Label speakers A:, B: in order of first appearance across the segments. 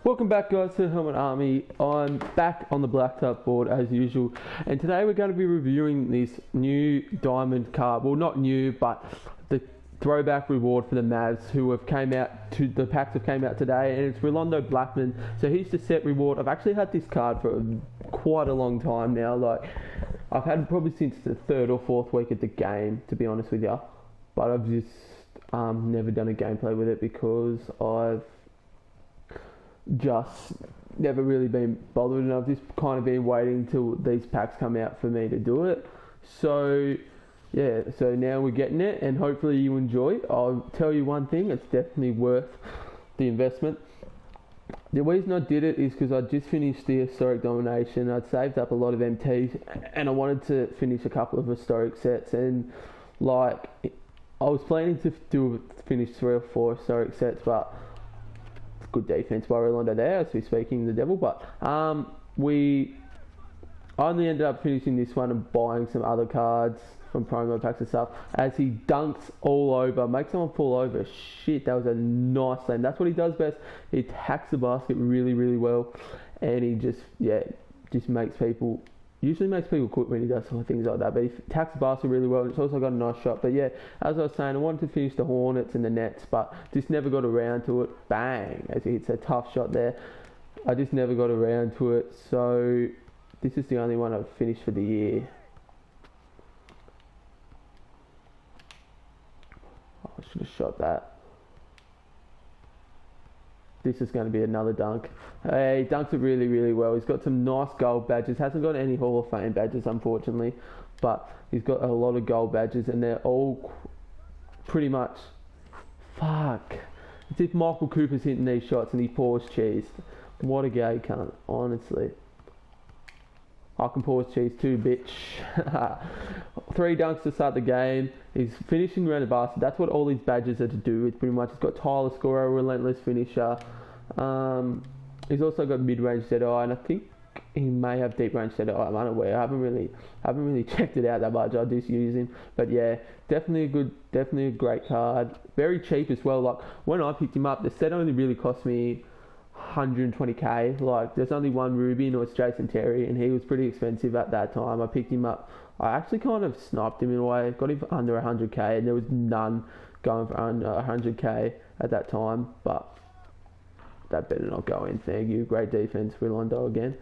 A: Welcome back, guys, to Helmet Army. I'm back on the blacktop board as usual, and today we're going to be reviewing this new diamond card. Well, not new, but the throwback reward for the Mavs who have came out to the packs have came out today, and it's Rolando Blackman. So he's the set reward. I've actually had this card for quite a long time now. Like, I've had it probably since the third or fourth week of the game, to be honest with you. But I've just never done a gameplay with it because I've just never really been bothered, and I've just kind of been waiting till these packs come out for me to do it. So yeah, so now we're getting it, and hopefully you enjoy it. I'll tell you one thing, it's definitely worth the investment. The reason I did it is because I just finished the historic domination. I'd saved up a lot of MTs and I wanted to finish a couple of historic sets, and like I was planning to finish 3 or 4 historic sets, but good defense by Rolando there, as we're speaking the devil. But I only ended up finishing this one and buying some other cards from promo packs and stuff, as he dunks all over, makes someone fall over. Shit, that was a nice slam. That's what he does best. He attacks the basket really, really well, and he just makes people, usually makes people quit when he does sort of things like that, but he attacks the basket really well, and it's also got a nice shot. But yeah, as I was saying, I wanted to finish the Hornets and the Nets, but just never got around to it. Bang, as he hits a tough shot there. I just never got around to it, so this is the only one I've finished for the year. Oh, I should have shot that. This is going to be another dunk. He dunks it really, really well. He's got some nice gold badges. Hasn't got any Hall of Fame badges, unfortunately, but he's got a lot of gold badges, and they're all pretty much, fuck. It's if Michael Cooper's hitting these shots and he pours cheese. What a gay cunt, honestly. I can pause cheese too, bitch. 3 dunks to start the game. He's finishing around the basket. That's what all these badges are to do. It's pretty much, he's got Tyler Scorer, relentless finisher. He's also got mid-range set eye, and I think he may have deep range set eye. I'm unaware. I haven't really checked it out that much. I just use him, but yeah, definitely a great card. Very cheap as well. Like, when I picked him up, the set only really cost me 120k. Like, there's only one Ruby, and it was Jason Terry, and he was pretty expensive at that time. I picked him up. I actually kind of sniped him in a way. Got him for under 100k, and there was none going for under 100k at that time. But that better not go in. Thank you. Great defense, Rolando again.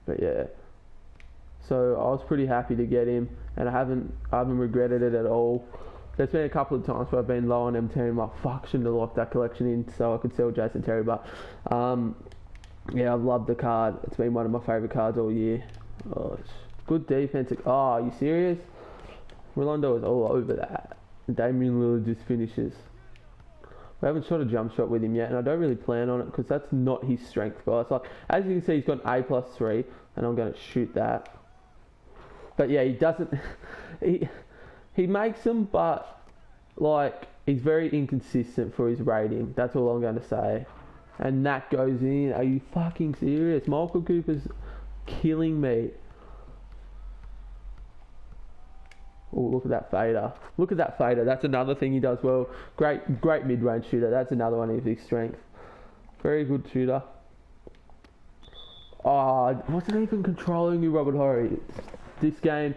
A: But yeah, so I was pretty happy to get him, and I haven't regretted it at all. There's been a couple of times where I've been low on MT and I'm like, fuck, shouldn't have locked that collection in so I could sell Jason Terry. But yeah, I've loved the card. It's been one of my favourite cards all year. Oh, it's good defense. Oh, are you serious? Rolando is all over that. Damian Lillard just finishes. We haven't shot a jump shot with him yet, and I don't really plan on it because that's not his strength, guys. Like, as you can see, he's got an A+3, and I'm going to shoot that. But yeah, he doesn't. He makes them, but like, he's very inconsistent for his rating. That's all I'm going to say. And that goes in. Are you fucking serious? Michael Cooper's killing me. Oh, look at that fader. Look at that fader. That's another thing he does well. Great mid-range shooter. That's another one of his strengths. Very good shooter. Oh, I wasn't even controlling you, Robert Horry. This game,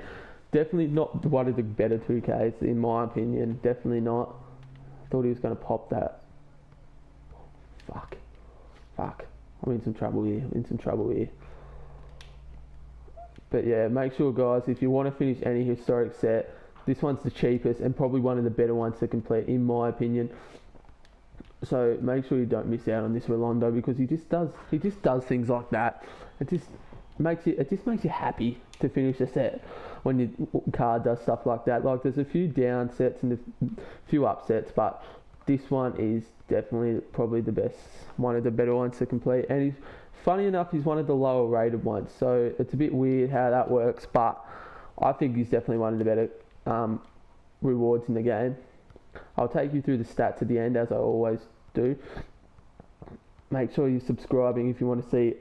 A: definitely not one of the better 2Ks, in my opinion. Definitely not. I thought he was going to pop that. Fuck. I'm in some trouble here. But yeah, make sure, guys, if you want to finish any historic set, this one's the cheapest and probably one of the better ones to complete, in my opinion. So make sure you don't miss out on this Rolando, because he just does things like that. It just makes you happy to finish a set when your card does stuff like that. Like, there's a few down sets and a few upsets, but this one is definitely probably the best, one of the better ones to complete. And he's, funny enough, he's one of the lower rated ones, so it's a bit weird how that works, but I think he's definitely one of the better rewards in the game. I'll take you through the stats at the end, as I always do. Make sure you're subscribing if you want to see.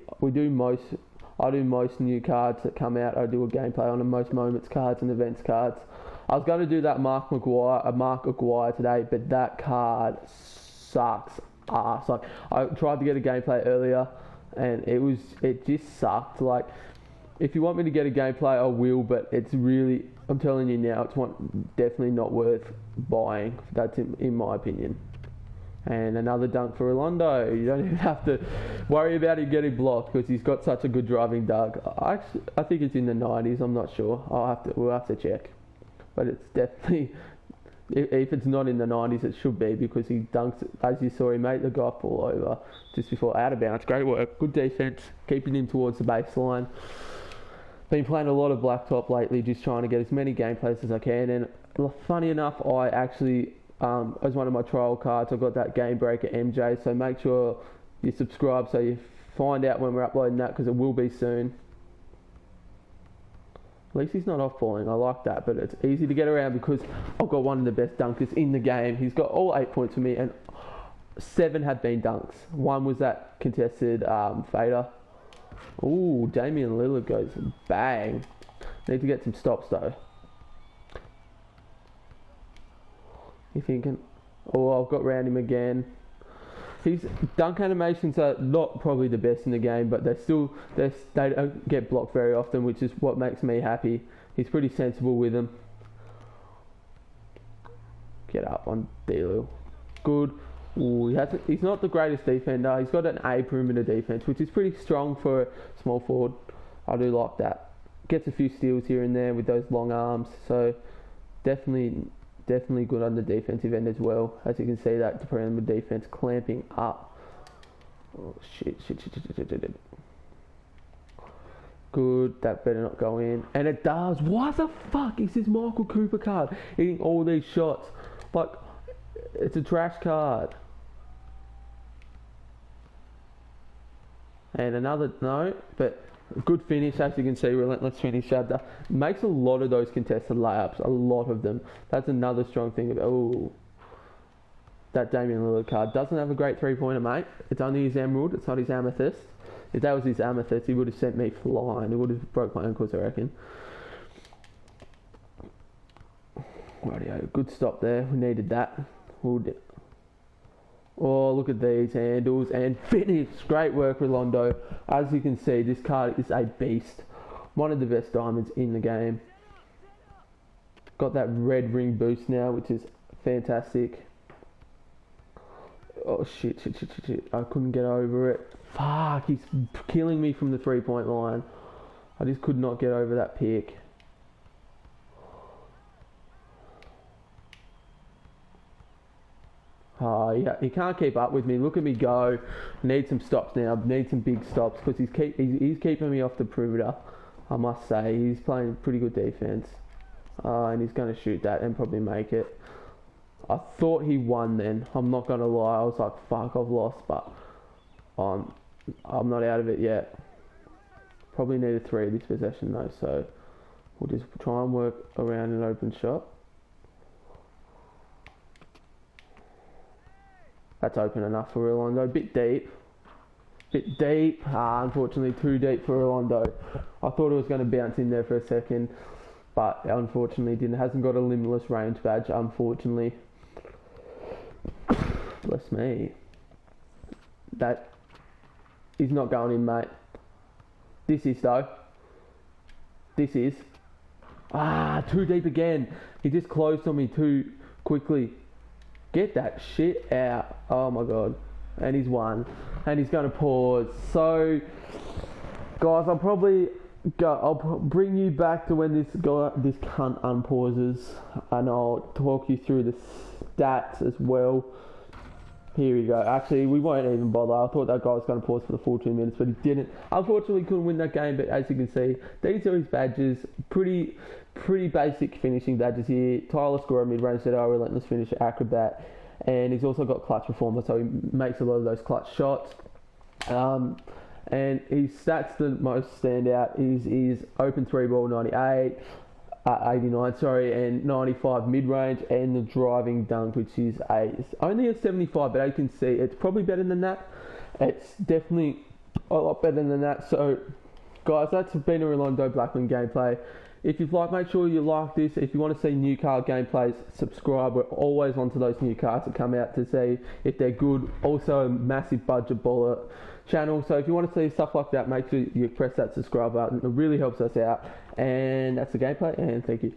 A: I do most new cards that come out. I do a gameplay on them, most moments cards and events cards. I was going to do that Mark Aguirre today, but that card sucks ass. Like, I tried to get a gameplay earlier, and it just sucked. Like, if you want me to get a gameplay, I will, but it's really, I'm telling you now, definitely not worth buying. That's in my opinion. And another dunk for Rolando. You don't even have to worry about him getting blocked because he's got such a good driving dunk. I think it's in the 90s. I'm not sure. We'll have to check. But it's definitely, if it's not in the 90s, it should be, because he dunks, as you saw, he made the guy fall over just before out of bounds. Great work. Good defense. Keeping him towards the baseline. Been playing a lot of blacktop lately, just trying to get as many gameplays as I can. And funny enough, I actually, as one of my trial cards, I've got that Game Breaker MJ. So make sure you subscribe so you find out when we're uploading that, because it will be soon. At least he's not off balling. I like that, but it's easy to get around because I've got one of the best dunkers in the game. He's got all 8 points for me, and 7 have been dunks. One was that contested fader. Ooh, Damian Lillard goes bang. Need to get some stops though. You thinking? Oh, I've got round him again. His dunk animations are not probably the best in the game, but they don't get blocked very often, which is what makes me happy. He's pretty sensible with them. Get up on Delu. Good. Ooh, he's not the greatest defender. He's got an A perimeter defense, which is pretty strong for a small forward. I do like that. Gets a few steals here and there with those long arms, so definitely good on the defensive end as well. As you can see, that the perimeter defense clamping up. Oh shit. Good, that better not go in. And it does. What the fuck is this Michael Cooper card hitting all these shots? Like, it's a trash card. And another, no, but good finish, as you can see, relentless finish. Makes a lot of those contested layups, a lot of them. That's another strong thing about, oh, that Damian Lillard card. Doesn't have a great three-pointer, mate. It's only his emerald, it's not his amethyst. If that was his amethyst, he would have sent me flying. He would have broke my ankles, I reckon. Rightio, good stop there. We needed that. Oh, look at these handles and finish. Great work, Rolando. As you can see, this card is a beast. One of the best diamonds in the game. Got that red ring boost now, which is fantastic. Oh, shit. I couldn't get over it. Fuck, he's killing me from the three-point line. I just could not get over that pick. Oh, yeah, he can't keep up with me. Look at me go. Need some stops now. Need some big stops because he's keeping me off the perimeter. I must say, he's playing pretty good defense. And he's going to shoot that and probably make it. I thought he won then. I'm not going to lie. I was like, fuck, I've lost. But I'm not out of it yet. Probably need a 3 this possession though. So we'll just try and work around an open shot. That's open enough for Rolando. Bit deep. Unfortunately too deep for Rolando. I thought it was going to bounce in there for a second, but unfortunately didn't. Hasn't got a limitless range badge, unfortunately. Bless me. That is not going in, mate. This is though. This is. Too deep again. He just closed on me too quickly. Get that shit out. Oh my god. And he's won. And he's going to pause. So, guys, I'll bring you back to when this cunt unpauses. And I'll talk you through the stats as well. Here we go. Actually, we won't even bother. I thought that guy was going to pause for the full 2 minutes, but he didn't. Unfortunately, couldn't win that game, but as you can see, these are his badges. Pretty basic finishing badges here. Tyler Scorer, mid-range setter, relentless finisher, acrobat, and he's also got clutch performer, so he makes a lot of those clutch shots. And his stats that most stand out is his open 3 ball 89, and 95 mid-range, and the driving dunk, which is only a 75, but as you can see, it's probably better than that. It's definitely a lot better than that. So, guys, that's been a Rolando Blackman gameplay. If you've liked, make sure you like this. If you want to see new card gameplays, subscribe. We're always onto those new cards that come out to see if they're good. Also, a massive budget bullet channel. So if you want to see stuff like that, make sure you press that subscribe button. It really helps us out. And that's the gameplay, and thank you.